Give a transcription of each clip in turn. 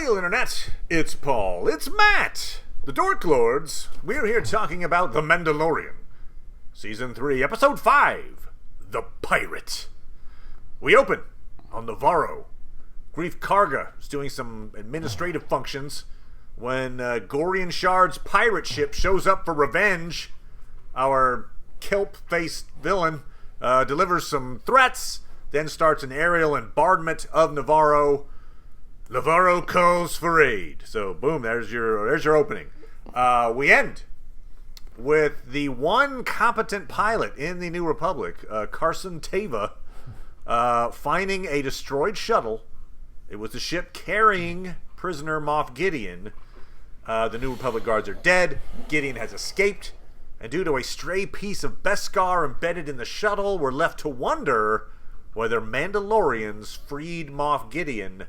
Hail Internet, it's Paul, it's Matt, the Dork Lords. We're here talking about The Mandalorian, Season 3, Episode 5, The Pirate. We open on Navarro. Grief Karga is doing some administrative functions when Gorian Shard's pirate ship shows up for revenge. Our kelp-faced villain delivers some threats, then starts an aerial bombardment of Navarro. Navarro calls for aid. So, boom, there's your opening. We end with the one competent pilot in the New Republic, Carson Teva, finding a destroyed shuttle. It was the ship carrying prisoner Moff Gideon. The New Republic guards are dead. Gideon has escaped. And due to a stray piece of Beskar embedded in the shuttle, we're left to wonder whether Mandalorians freed Moff Gideon.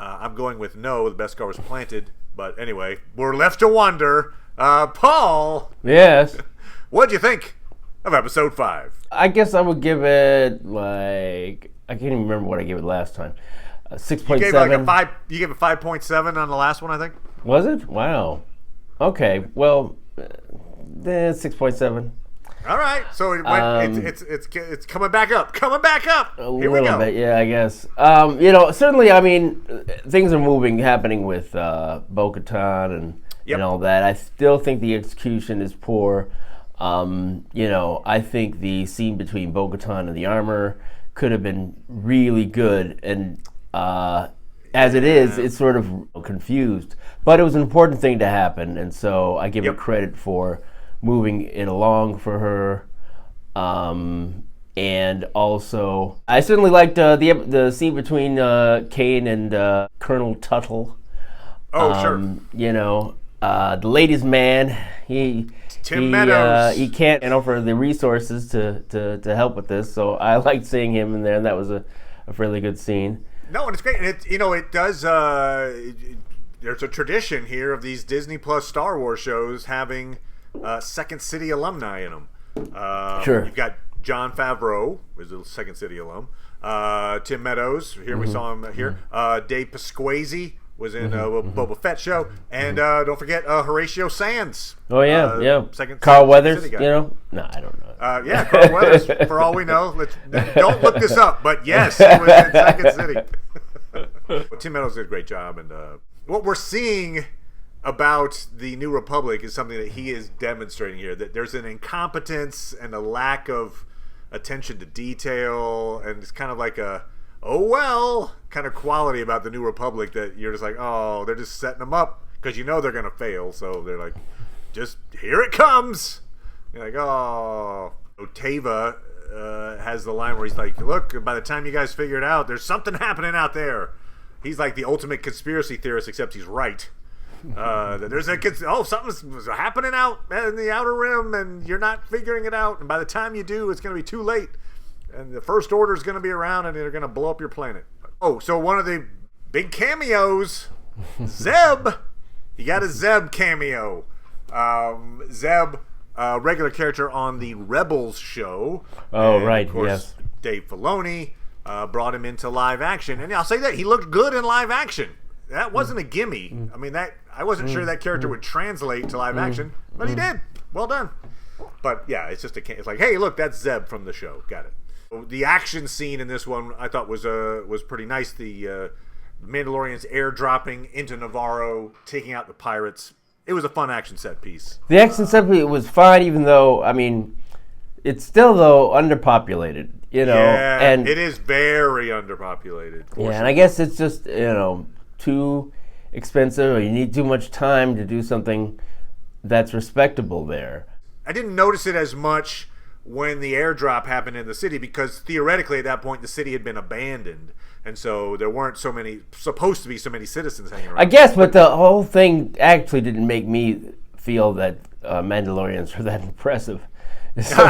I'm going with no, the Beskar was planted. But anyway, we're left to wonder. Paul! Yes? What'd you think of Episode 5? I guess I would give it, I can't even remember what I gave it last time. 6.7. You gave it 5.7 on the last one, I think? Was it? Wow. Okay, well, 6.7. All right, so it's coming back up. Here we go. Bit, yeah, I guess. Certainly, things are happening with Bo-Katan and all that. I still think the execution is poor. I think the scene between Bo-Katan and the armor could have been really good, and as it is, it's sort of confused. But it was an important thing to happen, and so I give her credit for moving it along for her. And also, I certainly liked the scene between Kane and Colonel Tuttle. Oh, sure. The ladies' man. Tim Meadows. He can't offer the resources to help with this, so I liked seeing him in there, and that was a fairly good scene. No, and it's great. And it does. There's a tradition here of these Disney Plus Star Wars shows having Second City alumni in them. Sure. You've got Jon Favreau, who's a Second City alum. Tim Meadows, here we saw him here. Dave Pasquale was in Boba Fett show, and don't forget Horatio Sands. Oh yeah. Second Carl Weathers, City guy. No, I don't know. Carl Weathers. For all we know, don't look this up. But yes, he was in Second City. Tim Meadows did a great job, and what we're seeing about the New Republic is something that he is demonstrating here, that there's an incompetence and a lack of attention to detail, and it's kind of like a kind of quality about the New Republic that you're just like, oh, they're just setting them up because they're going to fail, so they're like, just here it comes. You're like, oh. Teva has the line where he's like, look, by the time you guys figure it out, there's something happening out there. He's like the ultimate conspiracy theorist, except he's right. Something's happening out in the Outer Rim, and you're not figuring it out. And by the time you do, it's going to be too late. And the First Order is going to be around, and they're going to blow up your planet. Oh, so one of the big cameos, Zeb. He got a Zeb cameo. Zeb, regular character on the Rebels show. Oh, and right, of course, yes. Dave Filoni brought him into live action. And I'll say that, he looked good in live action. That wasn't a gimme. I wasn't sure that character would translate to live action, but he did. Well done. But yeah, it's like, hey, look, that's Zeb from the show. Got it. The action scene in this one I thought was pretty nice. The Mandalorians airdropping into Navarro, taking out the pirates. It was a fun action set piece. The action set piece was fine, even though it's still underpopulated. And it is very underpopulated. Yeah, and I guess it's just too expensive, or you need too much time to do something that's respectable there. I didn't notice it as much when the airdrop happened in the city, because theoretically at that point the city had been abandoned, and so there weren't supposed to be so many citizens hanging around. I guess, but the whole thing actually didn't make me feel that Mandalorians are that impressive. So,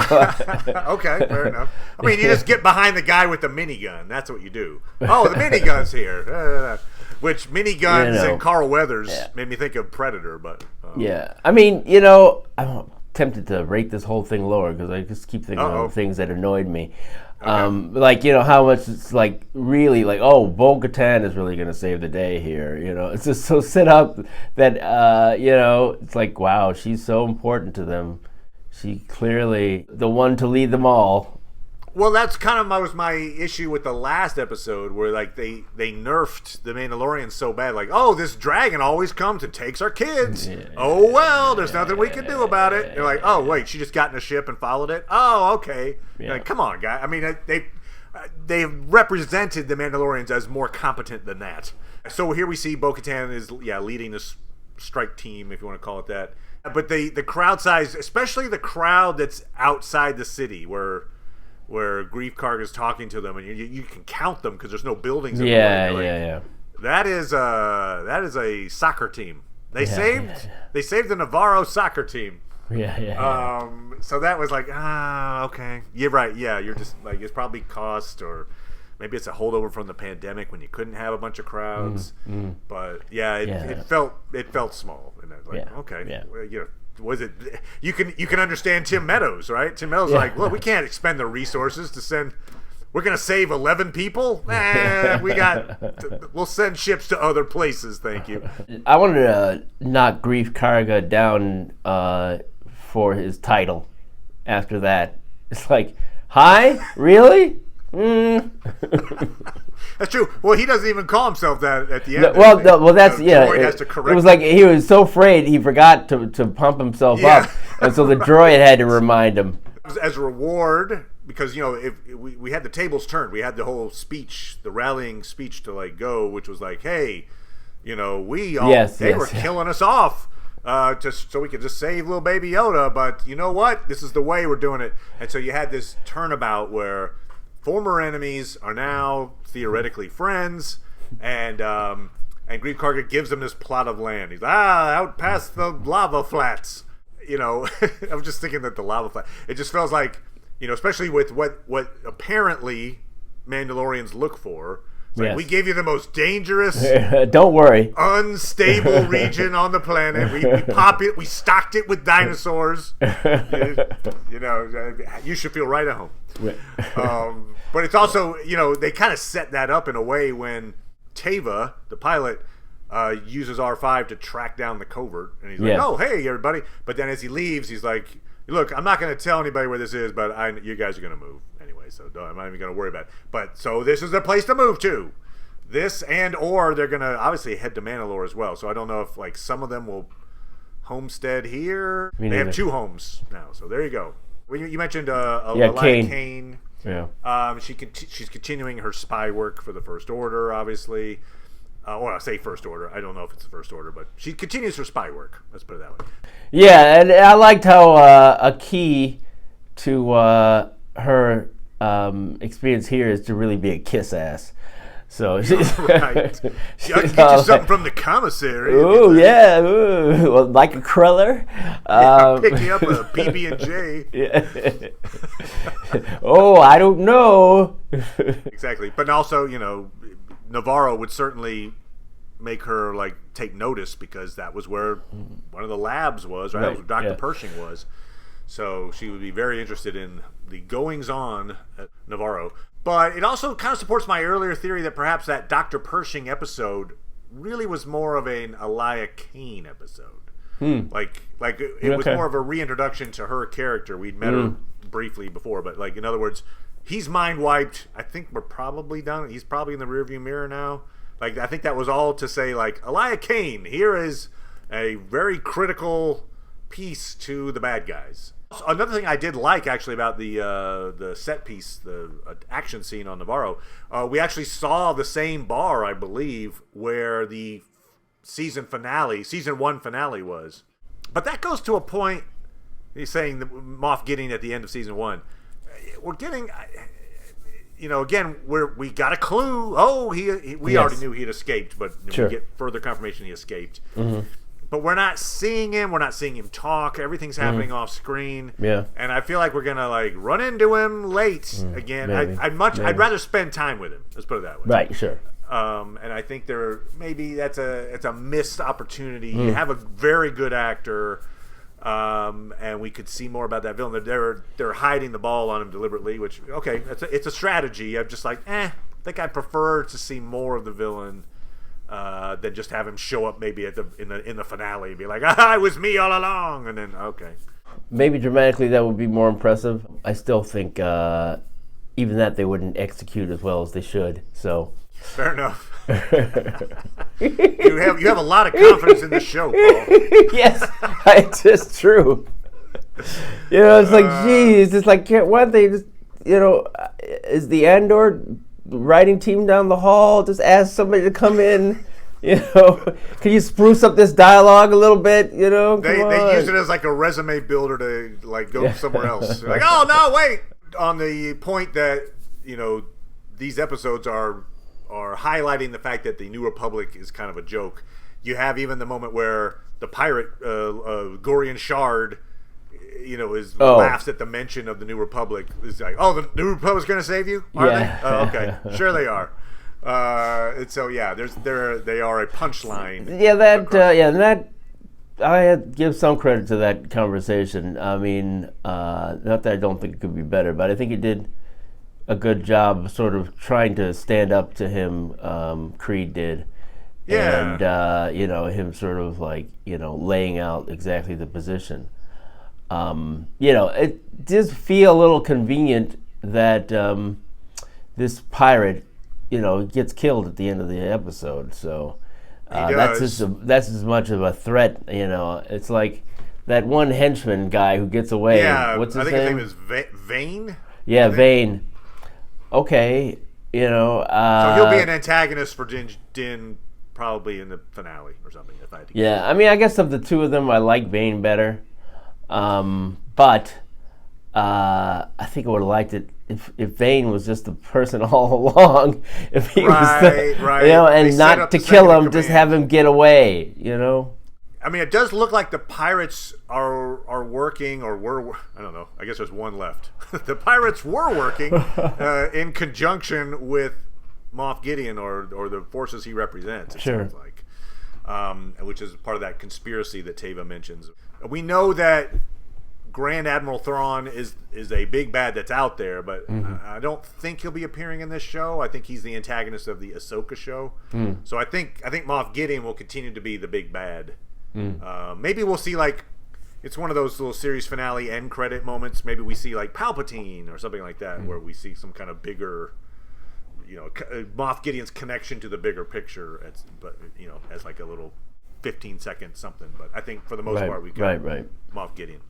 okay, fair enough. You just get behind the guy with the minigun. That's what you do. Oh, the minigun's here. Which miniguns and Carl Weathers made me think of Predator, but yeah. I'm tempted to rate this whole thing lower because I just keep thinking of things that annoyed me. Like, how much it's like really like, oh, Bo-Katan is really going to save the day here. It's just so set up that, it's like, wow, she's so important to them. She clearly the one to lead them all. Well, that's kind of was my issue with the last episode, where like they nerfed the Mandalorian so bad, like, oh, this dragon always comes and takes our kids. Yeah, oh well, there's nothing we can do about it. You're like, oh wait, she just got in a ship and followed it. Oh, okay. Yeah. Like, come on, guy. I mean, they represented the Mandalorians as more competent than that. So here we see Bo-Katan is leading this strike team, if you want to call it that. But the crowd size, especially the crowd that's outside the city, where Grief Karga is talking to them, and you can count them because there's no buildings. Yeah. That is a soccer team. They saved the Navarro soccer team. Yeah. So that was like, okay, you're right. Yeah, you're just like, it's probably cost, or maybe it's a holdover from the pandemic when you couldn't have a bunch of crowds. But it felt small, and like, okay, well, was it? You can understand Tim Meadows, right? Tim Meadows like, well, we can't expend the resources to send. We're gonna save 11 people. We'll send ships to other places. Thank you. I wanted to knock Grief Karga down for his title. After that, it's like, hi, really? That's true. Well, he doesn't even call himself that at the end. That's has to correct. It was like he was so afraid he forgot to pump himself up, and so the droid had to remind him. As a reward, because if we had the tables turned, we had the whole speech, the rallying speech to like go, which was like, hey, they were killing us off. Just so we could just save little baby Yoda, but you know what? This is the way we're doing it. And so you had this turnabout where former enemies are now theoretically friends, and Grief Karga gives them this plot of land. He's out past the lava flats. I'm just thinking that the lava flat. It just feels like, especially with what apparently Mandalorians look for. Like, we gave you the most dangerous, don't worry, unstable region on the planet. We stocked it with dinosaurs. You should feel right at home. But it's also, they kind of set that up in a way when Teva, the pilot, uses R5 to track down the covert, and he's like, "Oh, hey, everybody!" But then as he leaves, he's like, "Look, I'm not going to tell anybody where this is, but you guys are going to move anyway, so I'm not even going to worry about it." But so this is the place to move to. This or they're going to obviously head to Mandalore as well. So I don't know if like some of them will homestead here. They have 2 homes now, so there you go. Well, you mentioned Kane. Yeah. She's continuing her spy work for the First Order, obviously. I say First Order. I don't know if it's the First Order, but she continues her spy work. Let's put it that way. Yeah, and I liked how a key to her experience here is to really be a kiss ass. So right. I can get you something from the commissary. Ooh, yeah. Ooh. Well, like a cruller. Pick you up a PB&J. Yeah. Oh, I don't know. Exactly. But also, Navarro would certainly make her like take notice, because that was where one of the labs was, right? That was where Dr. Pershing was. So she would be very interested in the goings-on at Navarro. But it also kind of supports my earlier theory that perhaps that Dr. Pershing episode really was more of an Elia Kane episode. Like it was more of a reintroduction to her character. We'd met her briefly before, but like, in other words, he's mind wiped. I think we're probably done. He's probably in the rearview mirror now. Like, I think that was all to say, like, Elia Kane, here is a very critical piece to the bad guys. Another thing I did like, actually, about the set piece, the action scene on Navarro, we actually saw the same bar, I believe, where the season 1 finale was. But that goes to a point, he's saying, the Moff Gideon at the end of season 1. We're getting, again, we got a clue. Oh, we already knew he had escaped, but we get further confirmation he escaped. Mm-hmm. But we're not seeing him. We're not seeing him talk. Everything's happening off screen. Yeah. And I feel like we're gonna like run into him late again. I'd rather spend time with him. Let's put it that way. Right. Sure. And I think it's a missed opportunity. You have a very good actor. and we could see more about that villain. They're hiding the ball on him deliberately, which it's a strategy. I'm just like, I think I prefer to see more of the villain than just have him show up maybe in the finale and be like, it was me all along, and then okay. Maybe dramatically that would be more impressive. I still think even that they wouldn't execute as well as they should. So fair enough. you have a lot of confidence in this show, Paul. Yes, it's just true. It's like, geez, it's like, why don't they just, is the Andor writing team down the hall? Just ask somebody to come in. Can you spruce up this dialogue a little bit? They use it as like a resume builder to like go somewhere else. Like, oh no, wait. On the point that these episodes are highlighting the fact that the New Republic is kind of a joke. You have even the moment where the pirate Gorian Shard, laughs at the mention of the New Republic. It's like, oh, the New Republic's going to save you? Are they? Oh, okay, sure they are. And so they are a punchline. Yeah, that I give some credit to that conversation. I mean, not that I don't think it could be better, but I think it did a good job sort of trying to stand up to him. Creed did. Yeah. And him sort of like laying out exactly the position. It does feel a little convenient that this pirate gets killed at the end of the episode. So that's as much of a threat. It's like that one henchman guy who gets away. Yeah, what's his I think name? his name is Vane. Yeah, Vane. Okay, so he'll be an antagonist for Din probably in the finale or something. If I had to guess. I mean, I guess of the two of them, I like Vane better. But I think I would have liked it if Vane was just the person all along. If he was and not to kill him, just have him get away. I mean, it does look like the pirates are working, or were. I don't know. I guess there's one left. The pirates were working in conjunction with Moff Gideon or the forces he represents. It sounds like, which is part of that conspiracy that Teva mentions. We know that Grand Admiral Thrawn is a big bad that's out there, but I don't think he'll be appearing in this show. I think he's the antagonist of the Ahsoka show. So I think Moff Gideon will continue to be the big bad. Maybe we'll see it's one of those little series finale end credit moments. Maybe we see like Palpatine or something like that, where we see some kind of bigger, Moff Gideon's connection to the bigger picture. As like a little 15-second something. But I think for the most part we got Moff Gideon.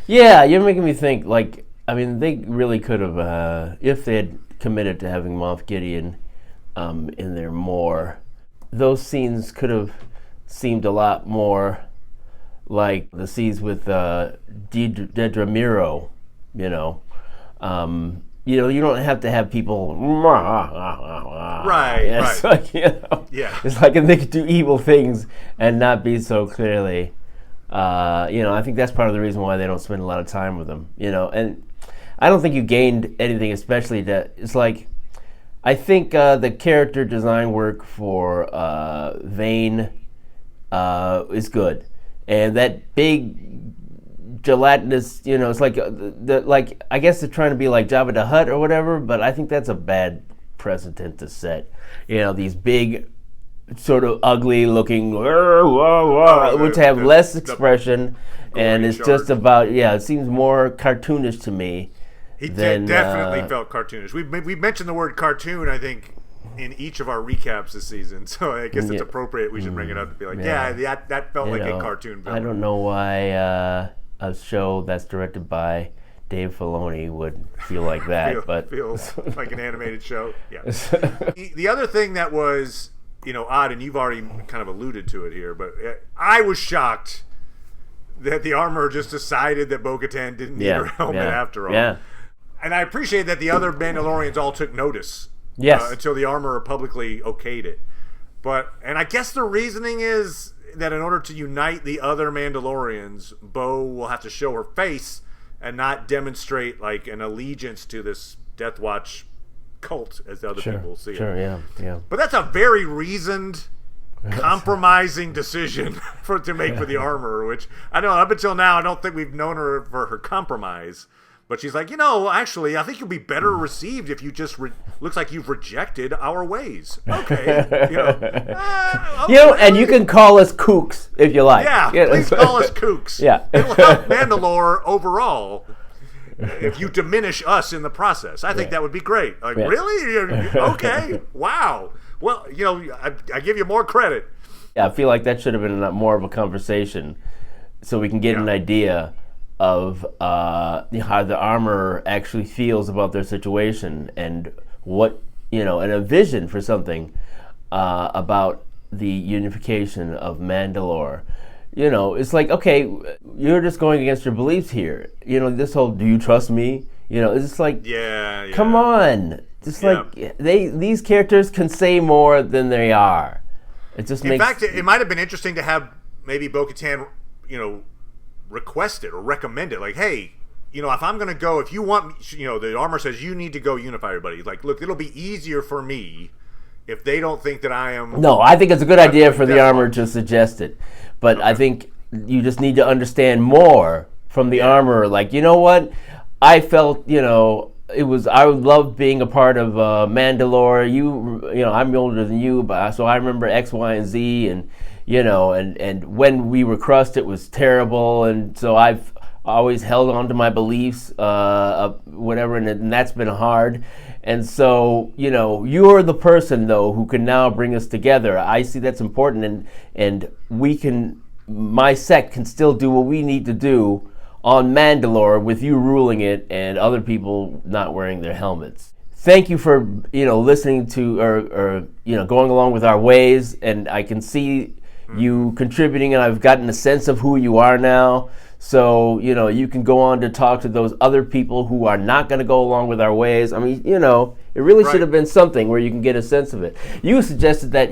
Yeah, you're making me think. They really could have, if they had committed to having Moff Gideon in there more, those scenes could have seemed a lot more like the scenes with Dedra Miro. You don't have to have people. Right. It's like, it's like they could do evil things and not be so clearly. I think that's part of the reason why they don't spend a lot of time with them. And I don't think you gained anything, especially that it's like, I think the character design work for Vane is good, and that big gelatinous, it's like I guess they're trying to be like Jabba the Hutt or whatever, but I think that's a bad precedent to set. These big, sort of ugly looking, which have less expression, and it's just about, it seems more cartoonish to me. He definitely felt cartoonish. We mentioned the word cartoon, I think, in each of our recaps this season, so I guess it's appropriate we should bring it up to be like, that felt like a cartoon film. I don't know why a show that's directed by Dave Filoni would feel like that, but feels like an animated show. Yeah. The other thing that was odd, and you've already kind of alluded to it here, but I was shocked that the armor just decided that Bo-Katan didn't need her helmet after all. Yeah. And I appreciate that the other Mandalorians all took notice until the armor publicly okayed it. And I guess the reasoning is that in order to unite the other Mandalorians, Bo will have to show her face and not demonstrate like an allegiance to this Death Watch cult as the other people see it. Yeah. But that's a very reasoned compromising decision to make for the armor, which I know up until now I don't think we've known her for her compromise. But she's like, actually, I think you'll be better received if you just looks like you've rejected our ways. Okay, okay. And you can call us kooks if you like. Yeah, please call us kooks. Yeah, it'll help Mandalore overall if you diminish us in the process. I think that would be great. Like, really? Okay, wow. Well, I give you more credit. Yeah, I feel like that should have been more of a conversation, so we can get an idea of how the armor actually feels about their situation and what, and a vision for something about the unification of Mandalore. It's like, okay, you're just going against your beliefs here. This whole, do you trust me? It's just like, come on. Just like, these characters can say more than they are. It just makes... In fact, it might have been interesting to have maybe Bo-Katan, request it or recommend it. Like, hey, if I'm going to go, if you want, the armor says you need to go unify everybody. Like, look, it'll be easier for me if they don't think that I am... No, I think it's a good idea for the armor to suggest it. But I think you just need to understand more from the armor. Like, you know what? I felt, I loved being a part of Mandalore. I'm older than you, but so I remember X, Y, and Z, and and when we were crushed, it was terrible, and so I've always held on to my beliefs, whatever, and that's been hard. And so, you're the person, though, who can now bring us together. I see that's important, and my sect can still do what we need to do on Mandalore with you ruling it and other people not wearing their helmets. Thank you for, listening to or going along with our ways, and I can see you contributing, and I've gotten a sense of who you are now. So, you can go on to talk to those other people who are not going to go along with our ways. I mean, it really should have been something where you can get a sense of it. You suggested that,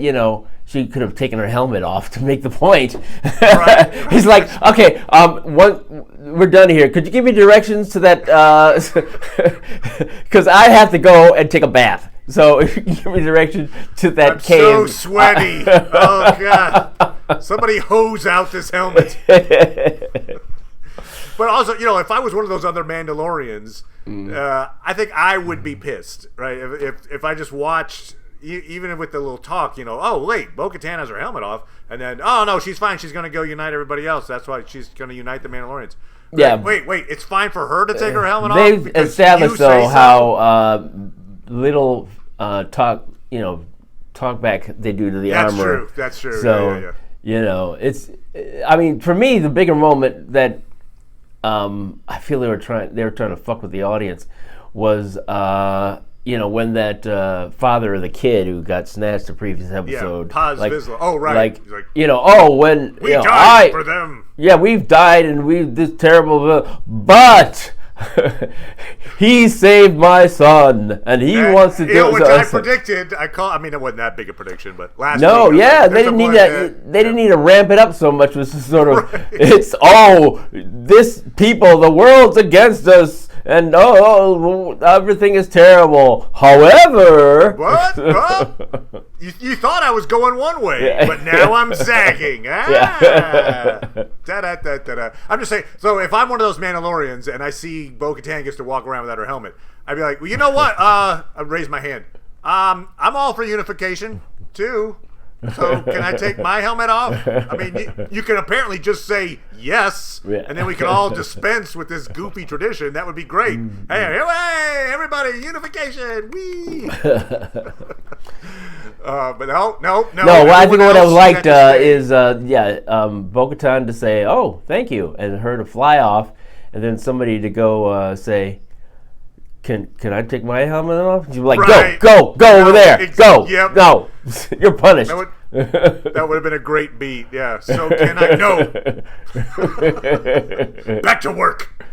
she could have taken her helmet off to make the point. Right. He's like, okay, we're done here. Could you give me directions to that? Because I have to go and take a bath. So if you give me direction to that I'm cave. I'm so sweaty. Oh, God. Somebody hose out this helmet. But also, if I was one of those other Mandalorians, I think I would be pissed, right? If I just watched, even with the little talk, oh, wait, Bo-Katan has her helmet off, and then, oh, no, she's fine. She's going to go unite everybody else. That's why she's going to unite the Mandalorians. Yeah. Wait, it's fine for her to take her helmet off? They've established, though, how little talk back they do to the armor. That's true. So, it's, I mean, for me, the bigger moment that I feel they were trying to fuck with the audience was when that father of the kid who got snatched the previous episode, Paz Vizsla. Oh, right. Like, when we died for them. Yeah, we've died and we've this terrible, but he saved my son, and he wants to do it. Which I predicted. It wasn't that big a prediction, but last week, they didn't need that. They didn't need to ramp it up so much. It was just sort of, it's this people, the world's against us, and everything is terrible. However, you thought I was going one way, but now I'm sagging. I'm just saying. So if I'm one of those Mandalorians and I see Bo-Katan gets to walk around without her helmet, I'd be like, well, you know what? I raise my hand. I'm all for unification too. So can I take my helmet off? I mean, you can apparently just say yes, and then we can all dispense with this goofy tradition. That would be great. Hey, everybody, unification! Whee! But no. No, I think what I liked is Bo-Katan to say, "Oh, thank you," and her to fly off, and then somebody to go say, Can I take my helmet off? She'd be like, go over there. Go. Yep. No. You're punished. That would have been a great beat. Yeah. So can I? No. Back to work.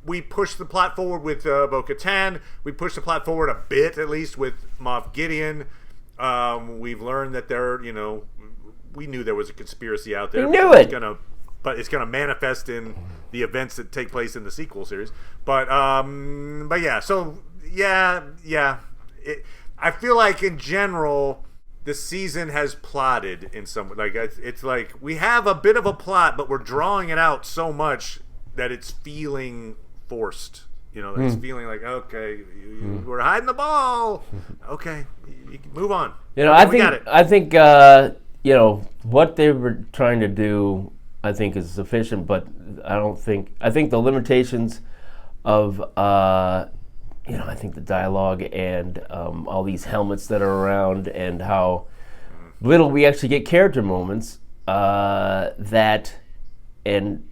We pushed the plot forward with Bo-Katan. We pushed the plot forward a bit, at least, with Moff Gideon. We've learned that we knew there was a conspiracy out there. We knew it. But it's going to manifest in the events that take place in the sequel series. But yeah. So yeah. I feel like in general, the season has plotted in some like it's like we have a bit of a plot, but we're drawing it out so much that it's feeling forced. You know, it's feeling like, okay, we're hiding the ball. Okay, you can move on. You know, okay, I think you know what they were trying to do, I think, is sufficient, but I think the limitations of you know, I think the dialogue and all these helmets that are around and how little we actually get character moments that and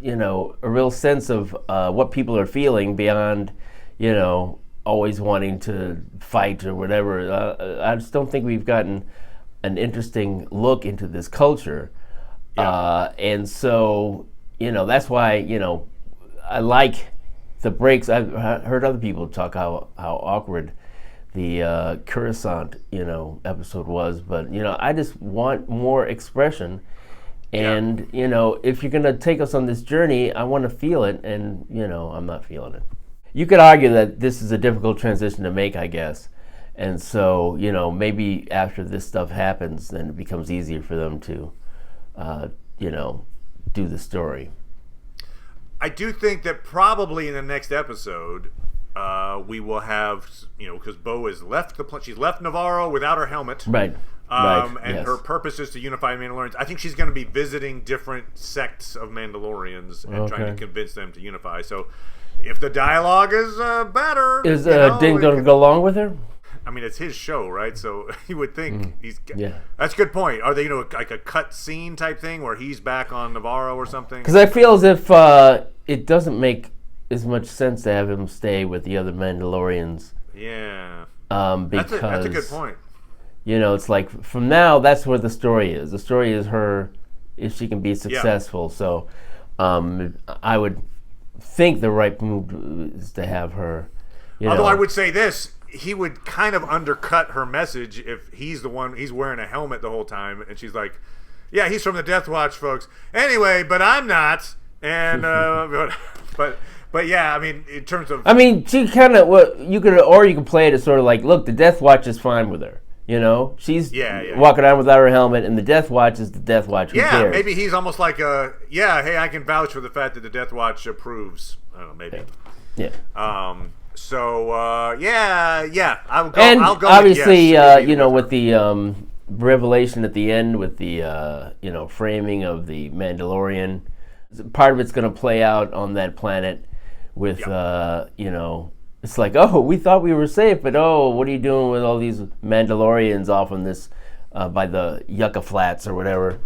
you know, a real sense of what people are feeling beyond, you know, always wanting to fight or whatever. I just don't think we've gotten an interesting look into this culture. And so, you know, that's why, you know, I like the breaks. I've heard other people talk how awkward the Coruscant, you know, episode was. But, you know, I just want more expression. And, you know, if you're going to take us on this journey, I want to feel it, and, you know, I'm not feeling it. You could argue that this is a difficult transition to make, I guess. And so, you know, maybe after this stuff happens, then it becomes easier for them to, you know, do the story. I do think that probably in the next episode, we will have, you know, because Bo has left she's left Navarro without her helmet. Right. And her purpose is to unify Mandalorians. I think she's going to be visiting different sects of Mandalorians and trying to convince them to unify. So, if the dialogue is better, is Din going to go along with her? I mean, it's his show, right? So you would think he's. Yeah, that's a good point. Are they, you know, like a cut scene type thing where he's back on Navarro or something? Because I feel as if it doesn't make as much sense to have him stay with the other Mandalorians. Yeah. Because that's a good point. You know, it's like from now, that's where the story is. The story is her, if she can be successful. Yeah. So I would think the right move is to have her. Although I would say this, he would kind of undercut her message if he's the one, he's wearing a helmet the whole time. And she's like, yeah, he's from the Death Watch, folks. Anyway, but I'm not. And, but yeah, I mean, in terms of. I mean, she kind of, you could play it as sort of like, look, the Death Watch is fine with her. You know, she's walking around without her helmet, and the Death Watch is the Death Watch. Who cares? Maybe he's almost like hey, I can vouch for the fact that the Death Watch approves. I don't know, maybe. Yeah. I'll go. And I'll go obviously, with yes, you know, with the revelation at the end, with the you know, framing of the Mandalorian, part of it's going to play out on that planet with you know. It's like, oh, we thought we were safe, but what are you doing with all these Mandalorians off on this, by the Yucca Flats or whatever?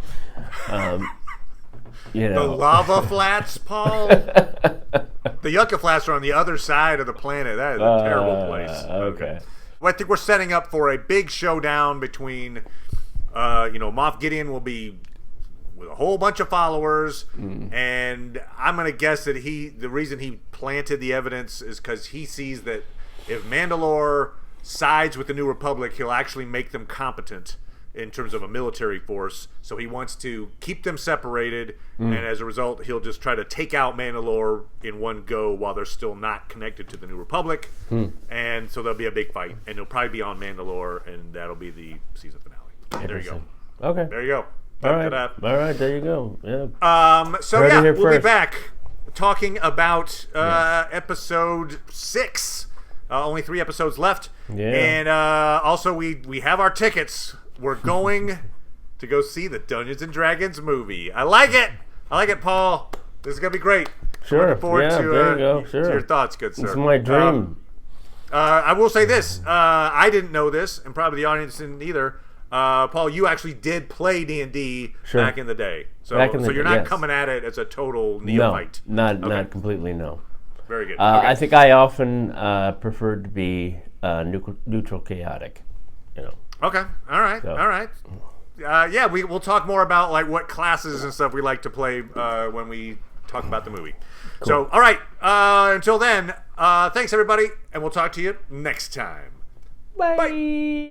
You know. The lava flats, Paul? The Yucca Flats are on the other side of the planet. That is a terrible place. Okay. Well, I think we're setting up for a big showdown between, you know, Moff Gideon will be with a whole bunch of followers, and I'm going to guess that the reason he planted the evidence is because he sees that if Mandalore sides with the New Republic, he'll actually make them competent in terms of a military force. So he wants to keep them separated, and as a result, he'll just try to take out Mandalore in one go while they're still not connected to the New Republic. And so there'll be a big fight, and it'll probably be on Mandalore, and that'll be the season finale. There you go. Okay. There you go. All right, there you go. Yeah. We'll be back talking about episode 6. Only 3 episodes left. Yeah. And also, we have our tickets. We're going to go see the Dungeons and Dragons movie. I like it, Paul. This is gonna be great. Sure. Looking forward to your thoughts, good sir. It's my dream. I will say this. I didn't know this, and probably the audience didn't either. Paul, you actually did play D&D back in the day. So you're not coming at it as a total neophyte. No, not completely, no. Very good. I think I often preferred to be neutral chaotic, you know. Okay. All right. We'll talk more about like what classes and stuff we like to play when we talk about the movie. Cool. So, all right. Until then, thanks everybody, and we'll talk to you next time. Bye.